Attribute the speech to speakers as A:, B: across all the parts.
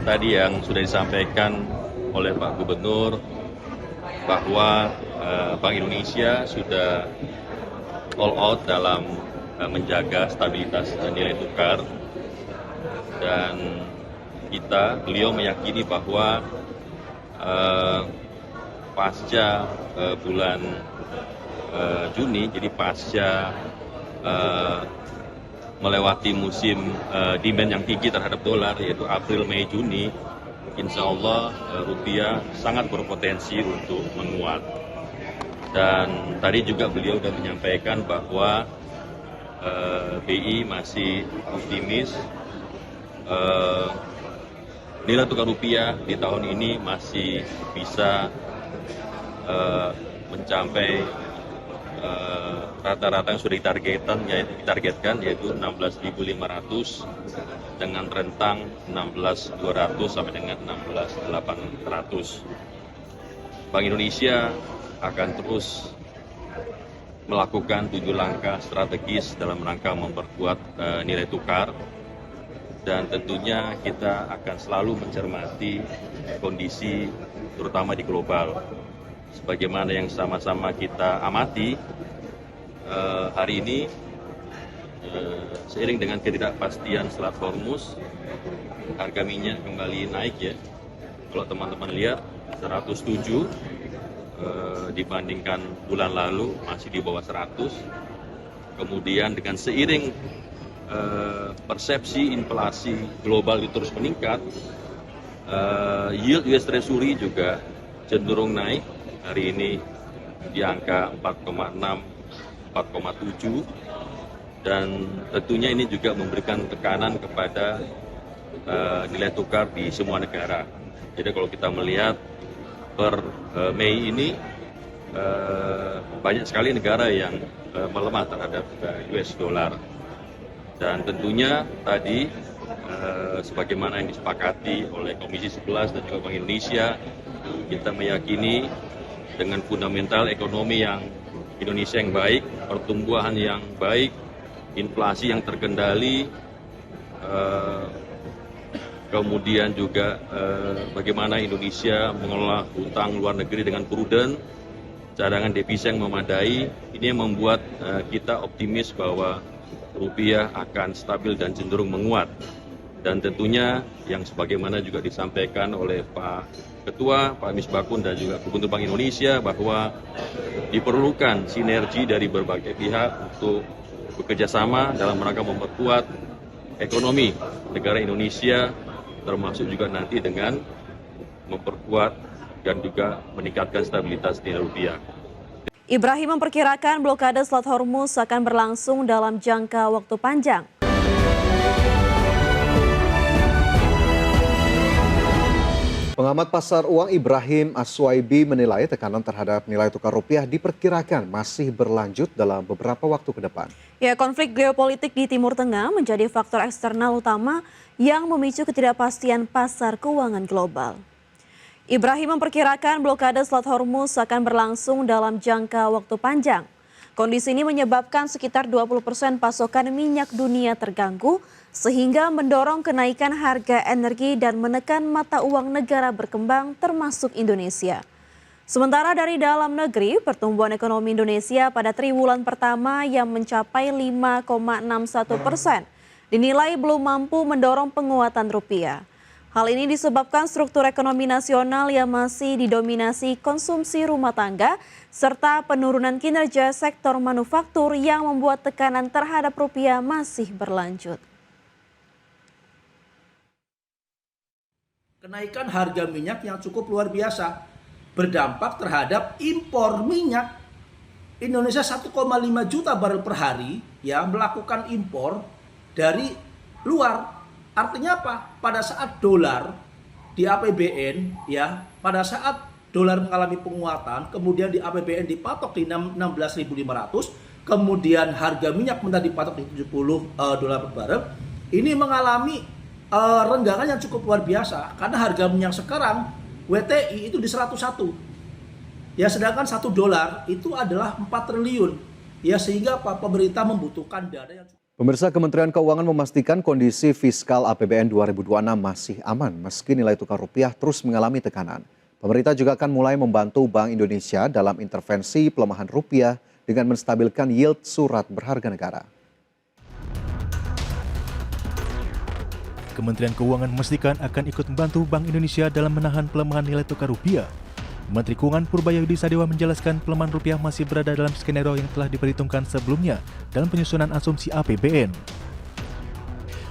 A: tadi yang sudah disampaikan oleh Pak Gubernur bahwa Bank Indonesia sudah all out dalam menjaga stabilitas nilai tukar, dan beliau meyakini bahwa pasca bulan Juni, jadi pasca melewati musim demand yang tinggi terhadap dolar, yaitu April, Mei, Juni, insya Allah rupiah sangat berpotensi untuk menguat. Dan tadi juga beliau sudah menyampaikan bahwa BI masih optimis nilai tukar rupiah di tahun ini masih bisa mencapai rata-rata yang sudah ditargetkan yaitu 16.500 dengan rentang 16.200 sampai dengan 16.800. Bank Indonesia akan terus melakukan 7 langkah strategis dalam rangka memperkuat nilai tukar, dan tentunya kita akan selalu mencermati kondisi terutama di global. Sebagaimana yang sama-sama kita amati hari ini, seiring dengan ketidakpastian Selat Hormuz, harga minyak kembali naik ya. Kalau teman-teman lihat 107 dibandingkan bulan lalu masih di bawah 100. Kemudian dengan seiring persepsi inflasi global itu terus meningkat, yield US Treasury juga cenderung naik. Hari ini di angka 4,6, 4,7, dan tentunya ini juga memberikan tekanan kepada nilai tukar di semua negara. Jadi kalau kita melihat per Mei ini banyak sekali negara yang melemah terhadap US dollar. Dan tentunya tadi sebagaimana yang disepakati oleh Komisi 11 dan juga Bank Indonesia, kita meyakini dengan fundamental ekonomi yang Indonesia yang baik, pertumbuhan yang baik, inflasi yang terkendali, kemudian juga bagaimana Indonesia mengelola utang luar negeri dengan prudent, cadangan devisa yang memadai, ini yang membuat kita optimis bahwa rupiah akan stabil dan cenderung menguat. Dan tentunya yang sebagaimana juga disampaikan oleh Pak Ketua, Pak Misbakun, dan juga Gubernur Bank Indonesia, bahwa diperlukan sinergi dari berbagai pihak untuk bekerjasama dalam rangka memperkuat ekonomi negara Indonesia, termasuk juga nanti dengan memperkuat dan juga meningkatkan stabilitas nilai rupiah.
B: Ibrahim memperkirakan blokade Selat Hormuz akan berlangsung dalam jangka waktu panjang.
C: Pengamat pasar uang Ibrahim Aswaibi menilai tekanan terhadap nilai tukar rupiah diperkirakan masih berlanjut dalam beberapa waktu ke depan.
B: Ya, konflik geopolitik di Timur Tengah menjadi faktor eksternal utama yang memicu ketidakpastian pasar keuangan global. Ibrahim memperkirakan blokade Selat Hormuz akan berlangsung dalam jangka waktu panjang. Kondisi ini menyebabkan sekitar 20% pasokan minyak dunia terganggu, sehingga mendorong kenaikan harga energi dan menekan mata uang negara berkembang termasuk Indonesia. Sementara dari dalam negeri, pertumbuhan ekonomi Indonesia pada triwulan pertama yang mencapai 5,61% dinilai belum mampu mendorong penguatan rupiah. Hal ini disebabkan struktur ekonomi nasional yang masih didominasi konsumsi rumah tangga serta penurunan kinerja sektor manufaktur yang membuat tekanan terhadap rupiah masih berlanjut.
D: Kenaikan harga minyak yang cukup luar biasa berdampak terhadap impor minyak. Indonesia 1,5 juta barel per hari ya melakukan impor dari luar. Artinya apa? Pada saat dolar di APBN ya, pada saat dolar mengalami penguatan, kemudian di APBN dipatok di 16.500, kemudian harga minyak mentah dipatok di 70 dolar per barel. Ini mengalami renggangan yang cukup luar biasa karena harga minyak sekarang WTI itu di 101. Ya, sedangkan $1 itu adalah 4 triliun. Ya, sehingga pemerintah membutuhkan dana yang cukup.
C: Pemirsa, Kementerian Keuangan memastikan kondisi fiskal APBN 2026 masih aman meski nilai tukar rupiah terus mengalami tekanan. Pemerintah juga akan mulai membantu Bank Indonesia dalam intervensi pelemahan rupiah dengan menstabilkan yield surat berharga negara.
E: Kementerian Keuangan memastikan akan ikut membantu Bank Indonesia dalam menahan pelemahan nilai tukar rupiah. Menteri Keuangan Purbayudi Sadewa menjelaskan pelemahan rupiah masih berada dalam skenario yang telah diperhitungkan sebelumnya dalam penyusunan asumsi APBN.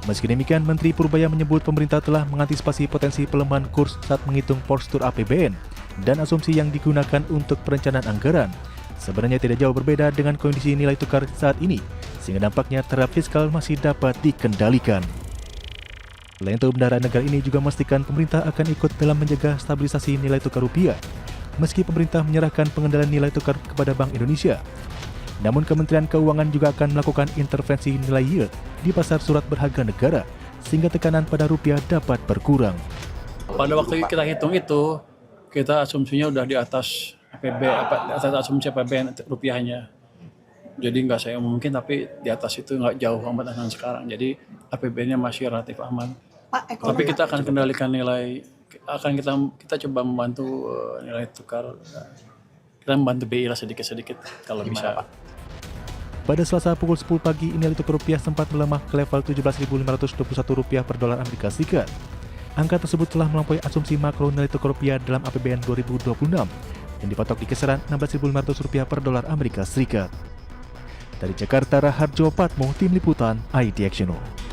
E: Meski demikian, Menteri Purbaya menyebut pemerintah telah mengantisipasi potensi pelemahan kurs saat menghitung postur APBN dan asumsi yang digunakan untuk perencanaan anggaran. Sebenarnya tidak jauh berbeda dengan kondisi nilai tukar saat ini, sehingga dampaknya terhadap fiskal masih dapat dikendalikan. Selain itu, bendahara negara ini juga memastikan pemerintah akan ikut dalam menjaga stabilisasi nilai tukar rupiah, meski pemerintah menyerahkan pengendalian nilai tukar kepada Bank Indonesia. Namun Kementerian Keuangan juga akan melakukan intervensi nilai yield di pasar surat berharga negara, sehingga tekanan pada rupiah dapat berkurang.
F: Pada waktu kita hitung itu, kita asumsinya udah di atas asumsi APBN rupiahnya. Jadi nggak saya mungkin, tapi di atas itu nggak jauh amat dengan sekarang. Jadi APBN-nya masih relatif aman. Tapi kita akan kendalikan nilai, kita coba membantu nilai tukar. Kita membantu BI lah sedikit-sedikit kalau bisa.
E: Pada Selasa pukul 10 pagi, nilai tukar rupiah sempat melemah ke level Rp17.521 per dolar Amerika Serikat. Angka tersebut telah melampaui asumsi makro nilai tukar rupiah dalam APBN 2026 yang dipatok di kisaran Rp16.500 per dolar Amerika Serikat. Dari Jakarta, Raharjo Patmo, Tim Liputan, IDXNO.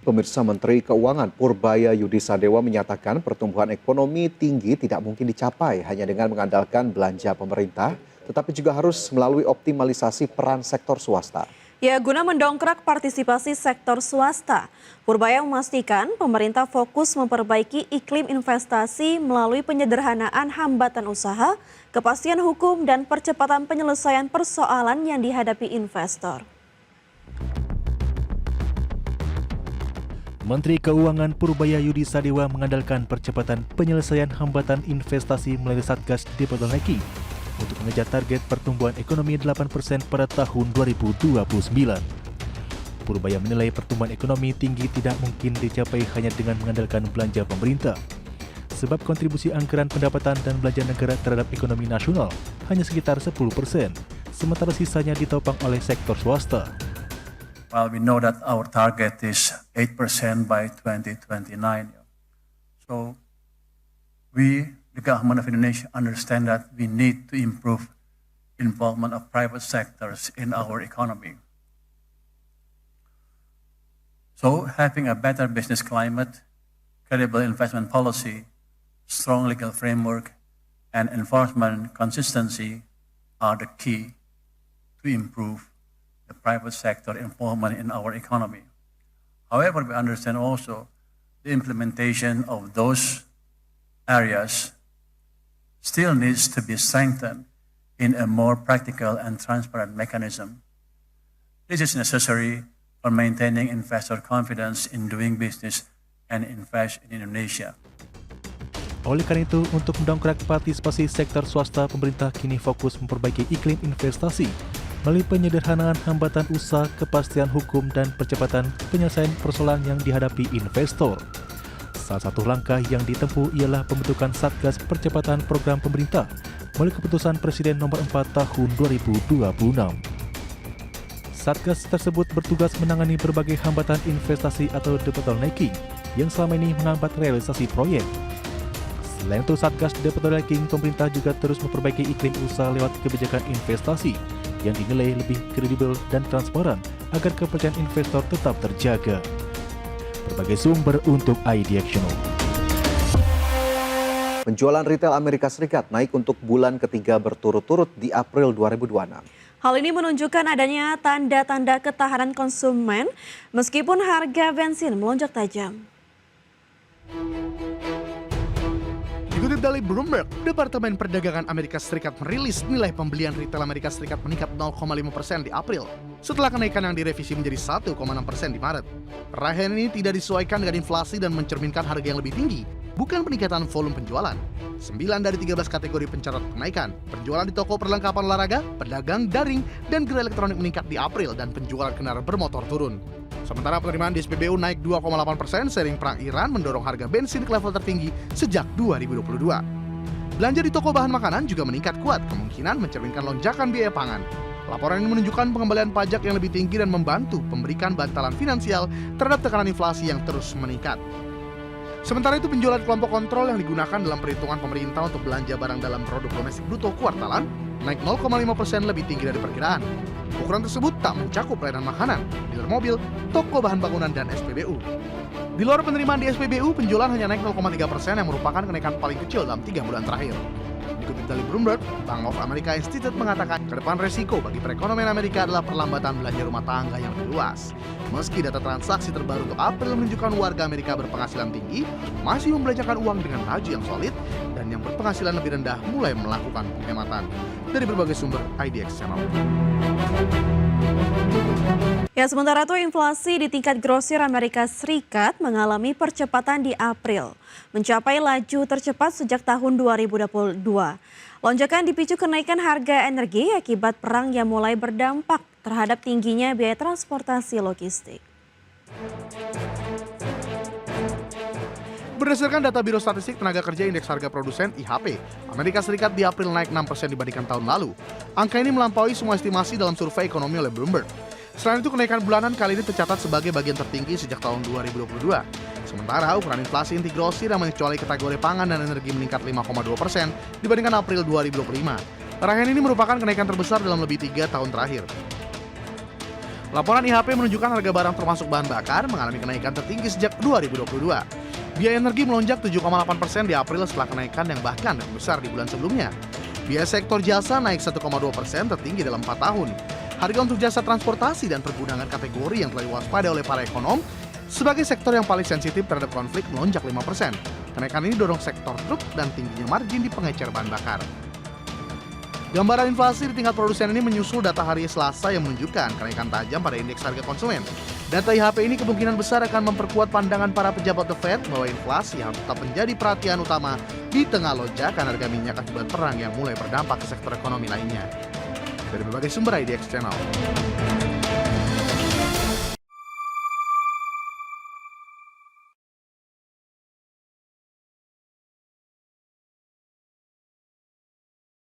C: Pemirsa, Menteri Keuangan Purbayudi Sadewa menyatakan pertumbuhan ekonomi tinggi tidak mungkin dicapai hanya dengan mengandalkan belanja pemerintah, tetapi juga harus melalui optimalisasi peran sektor swasta.
B: Ya, guna mendongkrak partisipasi sektor swasta, Purbaya memastikan pemerintah fokus memperbaiki iklim investasi melalui penyederhanaan hambatan usaha, kepastian hukum, dan percepatan penyelesaian persoalan yang dihadapi investor.
E: Menteri Keuangan Purbayudi Sadewa mengandalkan percepatan penyelesaian hambatan investasi melalui Satgas Debottlenecking untuk mengejar target pertumbuhan ekonomi 8% pada tahun 2029. Purbaya menilai pertumbuhan ekonomi tinggi tidak mungkin dicapai hanya dengan mengandalkan belanja pemerintah, sebab kontribusi anggaran pendapatan dan belanja negara terhadap ekonomi nasional hanya sekitar 10%, sementara sisanya ditopang oleh sektor swasta.
G: Well, we know that our target is 8% by 2029. So we, the government of Indonesia, understand that we need to improve involvement of private sectors in our economy. So having a better business climate, credible investment policy, strong legal framework, and enforcement consistency are the key to improve the private sector involvement in our economy. However, we understand also the implementation of those areas still needs to be strengthened in a more practical and transparent mechanism. This is necessary for maintaining investor confidence in doing business and invest in Indonesia.
E: Oleh karena itu, untuk mendongkrak partisipasi sektor swasta, pemerintah kini fokus memperbaiki iklim investasi melalui penyederhanaan hambatan usaha, kepastian hukum, dan percepatan penyelesaian persoalan yang dihadapi investor. Salah satu langkah yang ditempuh ialah pembentukan Satgas Percepatan Program Pemerintah melalui keputusan Presiden nomor 4 tahun 2026. Satgas tersebut bertugas menangani berbagai hambatan investasi atau debottlenecking yang selama ini menghambat realisasi proyek. Selain itu, Satgas Debottlenecking pemerintah juga terus memperbaiki iklim usaha lewat kebijakan investasi yang dinilai lebih kredibel dan transparan agar kepercayaan investor tetap terjaga. Berbagai sumber untuk IDXNO.
C: Penjualan retail Amerika Serikat naik untuk bulan ketiga berturut-turut di April 2026.
B: Hal ini menunjukkan adanya tanda-tanda ketahanan konsumen meskipun harga bensin melonjak tajam.
H: Dikutip dari Bloomberg, Departemen Perdagangan Amerika Serikat merilis nilai pembelian retail Amerika Serikat meningkat 0,5% di April, setelah kenaikan yang direvisi menjadi 1,6% di Maret. Raihan ini tidak disesuaikan dengan inflasi dan mencerminkan harga yang lebih tinggi bukan peningkatan volume penjualan. 9 dari 13 kategori pencatat kenaikan. Penjualan di toko perlengkapan olahraga, pedagang daring, dan gerai elektronik meningkat di April dan penjualan kendaraan bermotor turun. Sementara penerimaan di SPBU naik 2,8% seiring perang Iran mendorong harga bensin ke level tertinggi sejak 2022. Belanja di toko bahan makanan juga meningkat kuat, kemungkinan mencerminkan lonjakan biaya pangan. Laporan ini menunjukkan pengembalian pajak yang lebih tinggi dan membantu memberikan bantalan finansial terhadap tekanan inflasi yang terus meningkat. Sementara itu penjualan kelompok kontrol yang digunakan dalam perhitungan pemerintah untuk belanja barang dalam produk domestik bruto kuartalan naik 0,5% lebih tinggi dari perkiraan. Ukuran tersebut tak mencakup layanan makanan, dealer mobil, toko bahan bangunan, dan SPBU. Di luar penerimaan di SPBU, penjualan hanya naik 0,3% yang merupakan kenaikan paling kecil dalam 3 bulan terakhir. Dikutip dari Bloomberg, Bank of America Institute mengatakan ke depan resiko bagi perekonomian Amerika adalah perlambatan belanja rumah tangga yang lebih luas. Meski data transaksi terbaru untuk April menunjukkan warga Amerika berpenghasilan tinggi masih membelanjakan uang dengan laju yang solid dan yang berpenghasilan lebih rendah mulai melakukan penghematan. Dari berbagai sumber, IDX Channel.
B: Ya, sementara itu inflasi di tingkat grosir Amerika Serikat mengalami percepatan di April, mencapai laju tercepat sejak tahun 2022. Lonjakan dipicu kenaikan harga energi akibat perang yang mulai berdampak terhadap tingginya biaya transportasi logistik.
H: Berdasarkan data Biro Statistik Tenaga Kerja Indeks Harga Produsen (IHP), Amerika Serikat di April naik 6% dibandingkan tahun lalu. Angka ini melampaui semua estimasi dalam survei ekonomi oleh Bloomberg. Selain itu, kenaikan bulanan kali ini tercatat sebagai bagian tertinggi sejak tahun 2022. Sementara ukuran inflasi inti grosir yang mengecuali kategori pangan dan energi meningkat 5,2% dibandingkan April 2025. Rangkaian ini merupakan kenaikan terbesar dalam lebih 3 tahun terakhir. Laporan IHP menunjukkan harga barang termasuk bahan bakar mengalami kenaikan tertinggi sejak 2022. Biaya energi melonjak 7,8% di April setelah kenaikan yang bahkan lebih besar di bulan sebelumnya. Biaya sektor jasa naik 1,2% tertinggi dalam 4 tahun. Harga untuk jasa transportasi dan pergudangan kategori yang telah diwaspadai oleh para ekonom sebagai sektor yang paling sensitif terhadap konflik melonjak 5%. Kenaikan ini dorong sektor truk dan tingginya margin di pengecer bahan bakar. Gambaran inflasi di tingkat produsen ini menyusul data hari Selasa yang menunjukkan kenaikan tajam pada indeks harga konsumen. Data IHP ini kemungkinan besar akan memperkuat pandangan para pejabat The Fed bahwa inflasi yang tetap menjadi perhatian utama di tengah lonjakan harga minyak akibat perang yang mulai berdampak ke sektor ekonomi lainnya. Dari berbagai sumber IDX Channel.